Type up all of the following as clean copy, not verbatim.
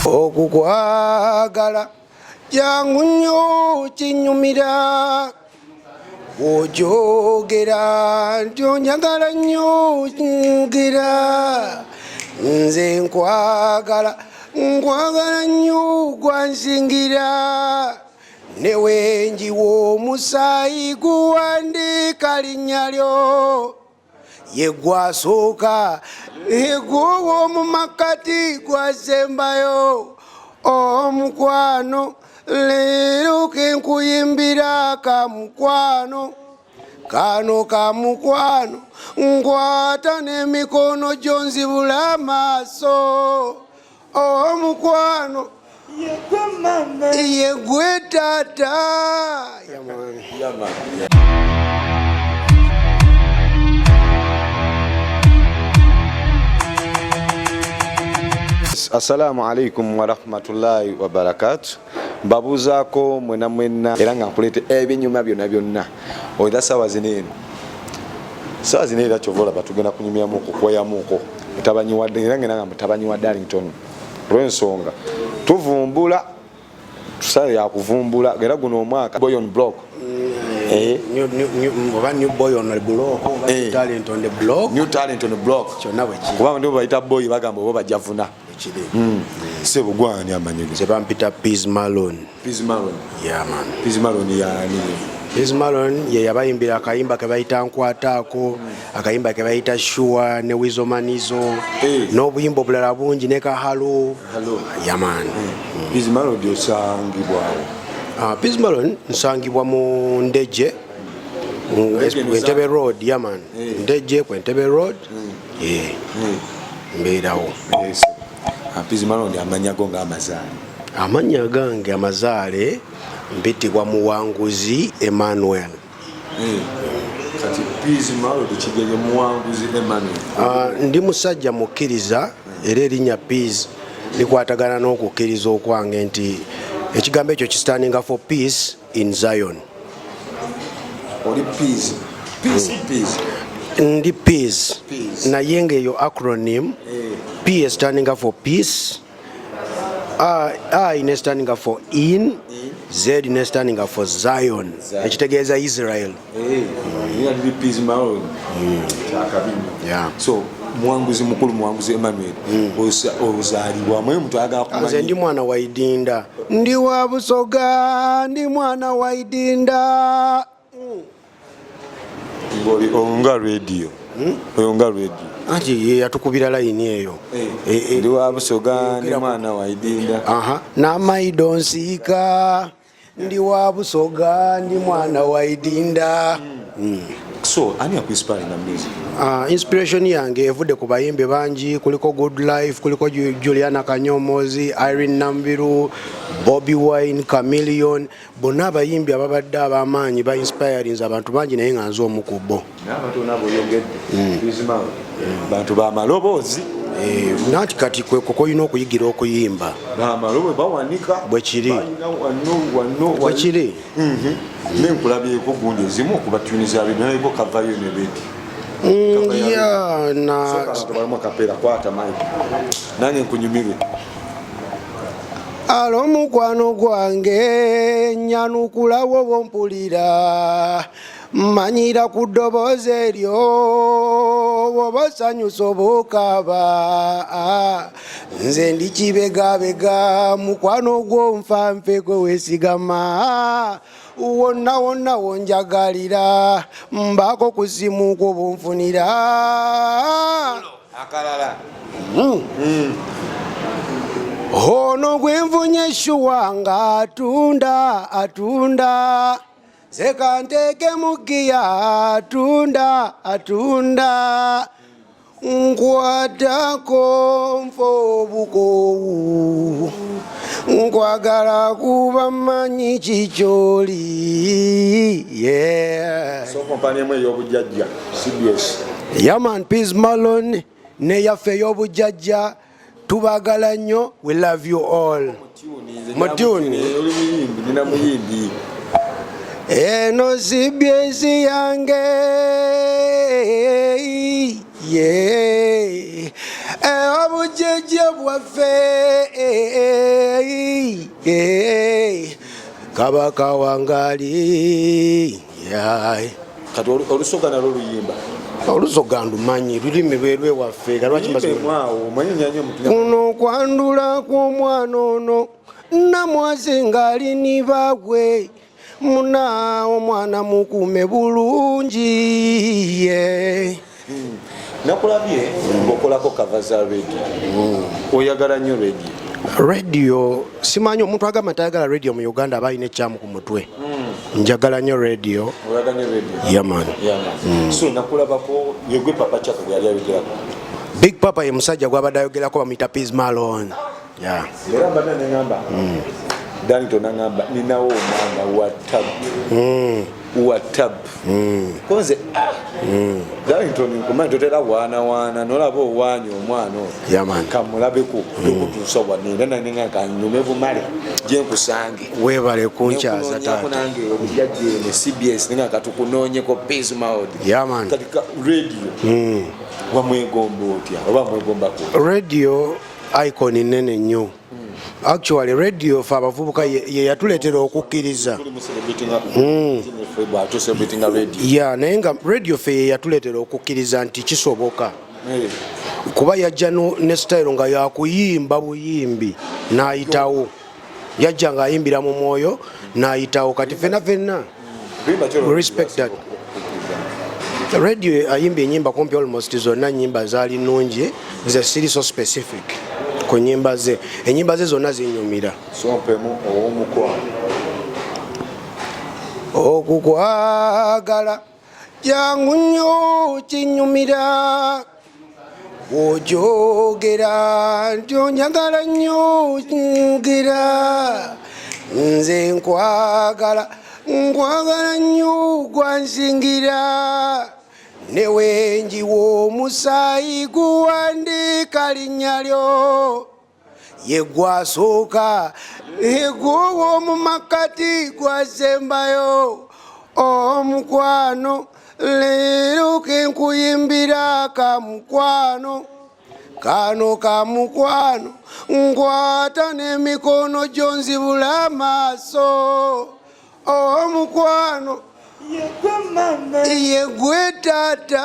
okukwagala jangu nnyo kinyumira ojogera nti onjagala nnyo ngira nze nkwagala nnyo gwansingira newenjiwa omusaayi guwandika linnya lyo ye gwasooka negwowo mu makati gwasembayo omukwano leero kenkuyimbira kamukwano kano kamukwano nkwata n'emikono gyonzibula amaaso omukwano yegwe taata. Assalamu alaikum wa rahmatullahi wa barakatuh. Mbabuzaako mwena mwena era nga nkulete ebinyuma byonna oida sawa zinene era kyovola batugenda kunyumyamuko kwoyamuko mutabanyi wadde era nga mutabanyi wa Darlington olw'ensonga tuvumbula tusale ya kuvumbula era guno omwaka Boyon Block New Boyon Block Darlington the Block New Darlington Block kyonna bwe kiri kuba ndio bayita boy bagamba bo bajavuna sebo gwani amanyege sebampita Piz Malone. Yeah man. Piz Malone yani Piz Malone ye yabayimbira akayimba ke bayita nkwataako akayimba ke bayita Shua ne Wizomanizo n'obuyimba obulala bungi ne kahalo. Yeah man. Piz Malone osangibwa Piz Malone nsangibwa mu Ndeje Entebbe Road. Yeah man. Ndeje ku Entebbe Road. Mbeerawo. Piz Malone amanya gonga amazaale. Amanya gange amazaale mpitibwa Muwanguzi Emmanuel. Kati Piz Malone kigeje Muwanguzi Emmanuel. Ndi musajja mukkiriza era erinnya Piz likwatagana n'okukkiriza okwange nti ekigambo ekyo kistandinga for peace in Zion. Oli Piz. Ndi Piz naye ng'eyo acronym P is standing for peace, I is standing for in, Z is standing for Zion. Ekitegeeza Israel. Piz Malone. Yeah. So Muwanguzi mukulu Muwanguzi Emmanuel ozaalibwa mwe mtu agala kumanya. Nze ndi mwana wa Idinda. Ndi wa Busoga, ndi mwana wa Idinda. Ngoli onga radio. Onga radio. Ati yatukubira layini eyo. Ndi wa Busoga ndi mwana wa Idinda. N'amaido nsiika ndi wa Busoga ndi mwana wa Idinda. So ani akuinspire na music? Inspiration yange evudde ku bayimbi bangi kuliko Good Life, kuliko Juliana Kanyomozi, Irene Nambiru, Bobby Wine, Chameleon, bonna abayimbi ababadde ab'amaanyi ba inspirinze abantu bangi naye nga nze omu ku bo. N'abantu nabo yongedde. Bizima bantu b'amaloboozi. Nati kati kwe koyina okuyigira okuyimba. B'amalobo bawanika. Bwe kiri. Bwe kiri. Nenkulabyeko gundi ezimu okubatuniza bintu naye bo kavayo ne beti. Balamu kapera kwata Mike. Nange nkunyumirwe. Alo mukwano gwange nyanukula wo mpulira manyira ku ddoboozi eryo woba osanyusa oba okaaba nze ndi kibegabega mukwano gw'onfanfe gwe weesigama wonna wonjagalira mbaako kusimu kwo bunfunira akalala ono gwenvunye Shua nga atunda sekanteke mugiya atunda nkwatako nfobukowu nkwagala kuba manyi kikyoli. So kompani emwe ey'obujjajja CBS. Yeah man, Piz Malone ne yaffe ey'obujjajja tubagala nnyo. We love you all. Mutuni nina muyimbi eno CBS yange obujjajja bwajjeje bwaffe kabaka wangali kati olusoga nalwo luyimba olusoga ndumanyi lulimi lwerwe waffe kuno kwandula kw'omwana ono namwase ngali ni baabwe muna omwana mukume bulungi nakulabye ng'okolako kava za radio oyagala nnyo radio simanyi omuntu agamba tayagala radio mu Uganda aba alina ekyamu ku mutwe njagala nnyo radio yaman so nakulabako yegwe papa chako yali ayogerako Big Papa ye musajja gwabadde ayogerako bamuyita Piz Malone era mbadde neŋŋamba Danito naŋŋamba ninawo omwana wa tab konze Danito nkumanyi totera waana nolaba owaanya omwana kamulabeko okutuusa wano era nanenga kanyume bumale gyenkusange weebale kunkyaza taata nange obujjajjeene CBS nenga katukunoonyeko Piz Malone katika radio wamwegomba otya oba mwegombako radio icon nene nnyo actually radio fa abavubuka ye yatuleetera okukkiriza naye nga radio fe ye yatuleetera okukkiriza nti kisoboka kuba yajja ne style nga yakuyimba buyimbi n'ayitawo yajja ng'ayimbira mu mwoyo n'ayitawo kati fenna respect that radio ayimba enyimba kumpi almost zonna nyimba zaali nnungi nze siri so specific ku nyimba ze enyimba ze zonna zinyumira sompemu ow'omukwano okukwagala jangu nnyo kinyumira ojogera nti onjagala nnyo nyogera nze nkwagala nnyo gwansingira newenjiwa omusaayi guwandiika linnya lyo ye gwasooka egw'ow'omu makati gwasembayo omukwano leero kenkuyimbira kamukwano kano kamukwano nkwata n'emikono gyonzibula amaaso omukwano yegwe taata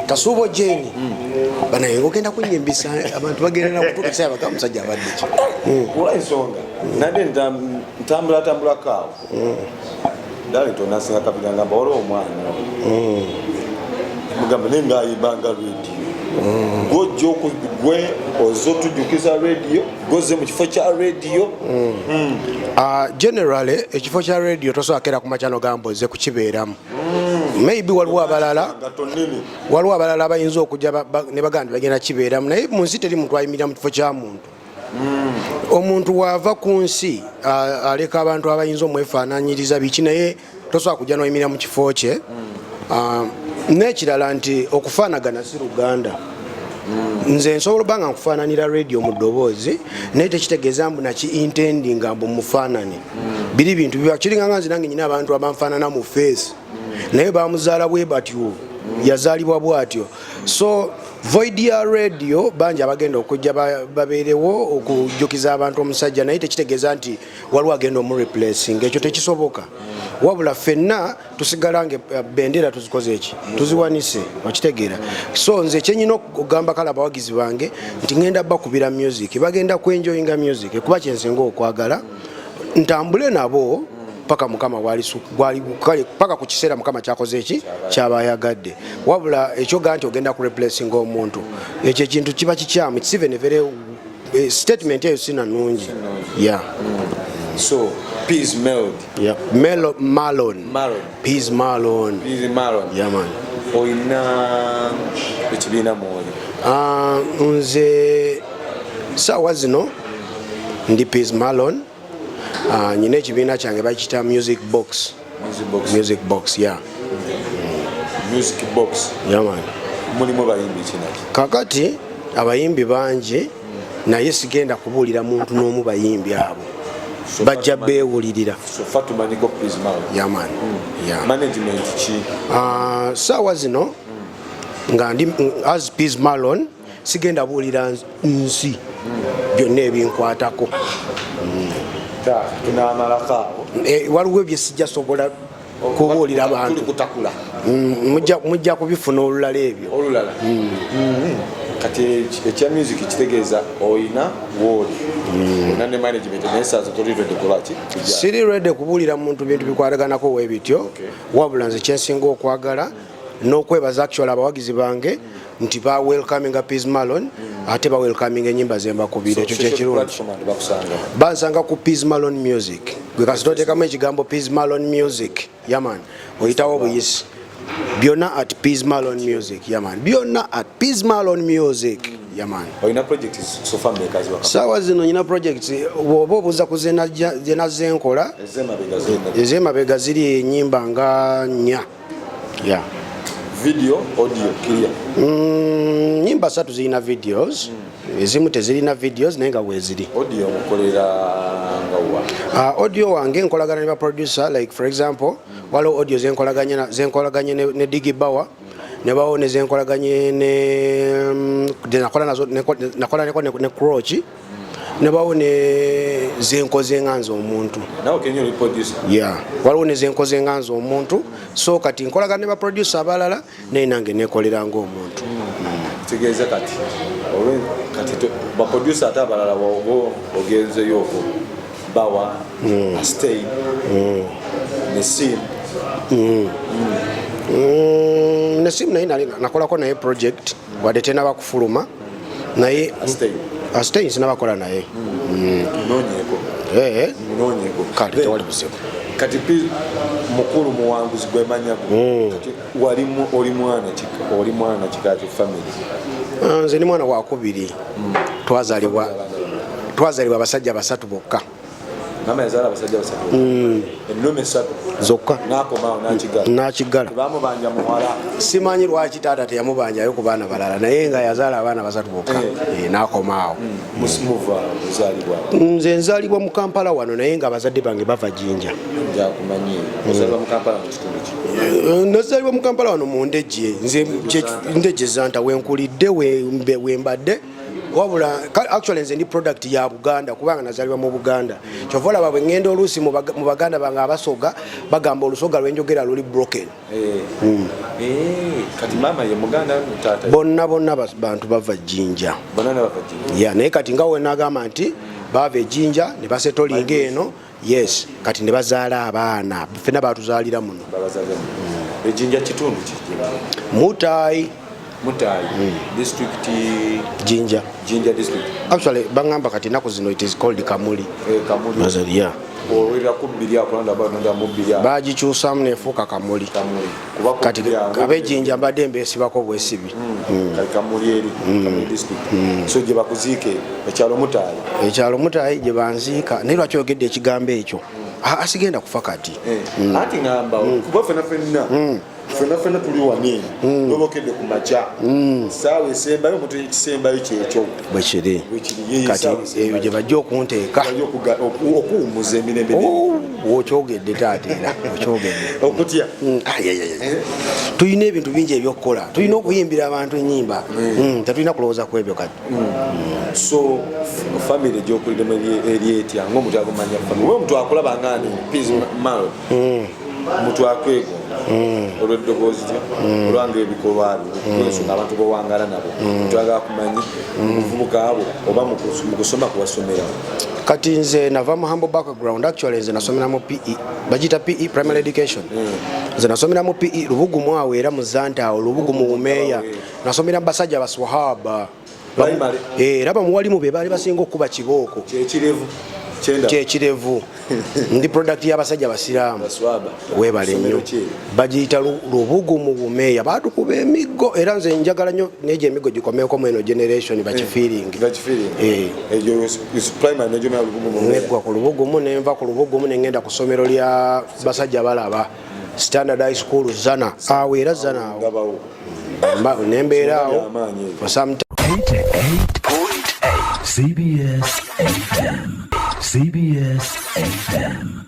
kasuubo jeni banaye ngogenda kunyimbisa abantu bagenda nakutuusa abaga musajja abadde olwa ensonga nade ntambulako awo Danito nasinga kabira ngamba olwo omwana mugamba nenga ayibanga radio gojjo okugwe ozotujjukiza radio goze mu kifo kya radio generally ekifo kya radio tosobola ku makyano gamboze kukibeeramu maybe waliwo abalala abayinza okujja ne baganda bagenda kibeeramu naye mu nsi teri muntu ayimirira mu kifo kya muntu omuntu waava ku nsi aleka abantu abayinza omwefaananyiriza biki naye tosobola kujja noyimirira mu kifo kye n'ekirala nti okufaanagana si luganda nze nsobola obanga nkufaananira radio mu ddoboozi naye tekitegeeza mbu naki-intendinga mbu mufaanane biri bintu biba kiringa nga nze nange nyina abantu abanfaanana mu face naye bamuzaala bwe batyo yazaalibwa bwatyo so void ya radio bangi abagenda okujja babeerewo okujjukiza abantu omusajja naye tekitegeeza nti waliwo agenda omureplacing ekyo tekisoboka wabula ffenna tusigala nga bendera tuzikoze eki tuziwanise okitegeera so nze kyenyina okugamba kale abawagizi bange nti ngenda bakubira music bagenda kwenjoyinga music kuba kyensinga okwagala ntambule nabo paka mukama paka ku kiseera mukama kyakoze eki kyabayagadde wabula ekyoga nti ogenda ku replacing omuntu ekyo ekintu kiba kikyamu it's even a very statement eyo sina nnungi so Piz Malone Piz Malone man oyina ekibiina mwoyo nze saawa zino ndi Piz Malone nyina ekibiina kyange bakiyita music box man mulimu bayimbi kinaki kakati abayimbi bangi naye sigenda kubuulira muntu n'omu bayimbi abo bajja beewulirira man man management ki saawa zino nga ndi as Piz Marlon sigenda buulira nsi byonna ebinkwatako. Tunamalakaawo waliwo bye sijja sobola kubuulira abantu mujja kubifuna olulala ebyo olulala. Kati ekya music kitegeeza oyina wooli olina ne management naye saaza toli ready kulaki siri ready kubuulira muntu bintu bikwataganako weebityo wabula nze kyensinga okwagala n'okwebaza actual abawagizi bange nti ba welcoming Piz Marlon ate ba welcoming enyimba zembakubira ekyo kyekirungi. Bansanga ku Piz Marlon music gwe kasitoteekamu ekigambo Piz Marlon music yaman oyitawo obuyisi byonna at Piz Marlon music yaman byonna at Piz Marlon music yaman. Oyina projects so far makers waka sawa zino nyina projects oba obuuza ku zenaze enkola ez'emabega ziri enyimba nga 4 yeah. Video audio clear nyimba 3 zirina videos ezimu tezirina videos naye nga weeziri audio mukolera nga wa audio wange nkolagana ne ba producer like for example waliwo audio zenkolaganye ne Digi Bawa ne bawo ne zenkolaganye ne nakola ne Croach ne bawo ne zenkoze nganzo omuntu nawo kenyo li producer yeah waliwo ne zenkoze nganzo omuntu so kati nkolagana ne ba producer abalala naye nange nekolera ngo omuntu tegeeza kati ba producer ate abalala wogo ogenze yoko Bawa Stay Nesim Nesim naye nakolako naye project wadde tena bakufuluma naye Stay sinabakola naye nonyeko kati tewali buzibu kati mukulu muwanguzi gwemanyako kati oli mwana kika kya family. Nze ni mwana wa kubiri twazalibwa abasajja basatu bokka. Mama yazala abasajja basatu ennume 3 zokka nakomawo nakigala bamubanja muwala simanyi lwaki taata teyamubanjayo ku baana balala naye nga yazala abaana basatu bokka nakomaawo. Musimuva uzalibwa nze nzalibwa mu Kampala wano naye nga abazadde bange bava Jinja. Njakumanyi ozalibwa mu Kampala mu kitundu ki? Nazalibwa mu Kampala wano mu Ndejje nze Ndejje Zanta wenkulidde wembadde wabula actually nze ndi product ya Buganda kubanga nazalibwa mu Buganda kyovola babwe ngendo olusi mu Baganda banga abasoga bagamba olusoga lwenjogera luli broken. Kati mama ye Muganda tata bonna bantu bava Jinja yeah naye kati ngawe nagamba nti bava Jinja ne basetolinga eno yes kati ne bazaala abaana fena batuzalira muno Jinja kitundu ki Mutai district Jinja district actually bangamba kati nako zino it is called Kamuli Mazaria owera kubiria kulanda banda mubiria bagikyusa munefuka Kamuli kati abe Jinja mbadde sibako bwesibi Kamuli eri Kamuli district so gye bakuzike ekyalo Mutai gye banziika naye lwaki ogedde ekigambo ekyo asigenda kufa kati ati ngamba kuba fena tuli wani nobokedde ku macha sawa esembayo mutu ekisembayo kyekyo bwekiri kati ebyo gye bajja okunteeka okuwumuza emirembe okyogedde taatera okyogedde okutya tulina ebintu bingi ebyokukola tulina okuyimbira abantu ennyimba tetulina kulowooza ku ebyo kati so family gyokulidemu eryetya ng'omuntu agumanya family we omuntu akulaba ngani Piz Marlon omuntu akwego olw'eddoboozi olwange ebikolwa byo abantu bowangala nabo twagala kumanyi muvubuka abo oba mu kusoma kuwasomera. Kati nze nava mu humble background actually nze nasomera mu PE bagita PE primary education nze nasomera mu PE Lubugumu awo era mu Zanta Lubugumu Umeya nasomera basajja baswahaba era bamuwalimu be baali basinga okuba kibooko kyekirevu ndi product y'abasajja basiraamu webale nnyo bagiyita Lubugumu Bumeeya batukuba emiggo era nze njagala nnyo n'egyo emiggo gikomeeko mu eno generation bakifiiringi neggwa ku Lubugumu nenva ku Lubugumu nengenda ku ssomero lya basajja balaba Standard High School Zana awo era Zana awo nembeera awo CBS FM. CBS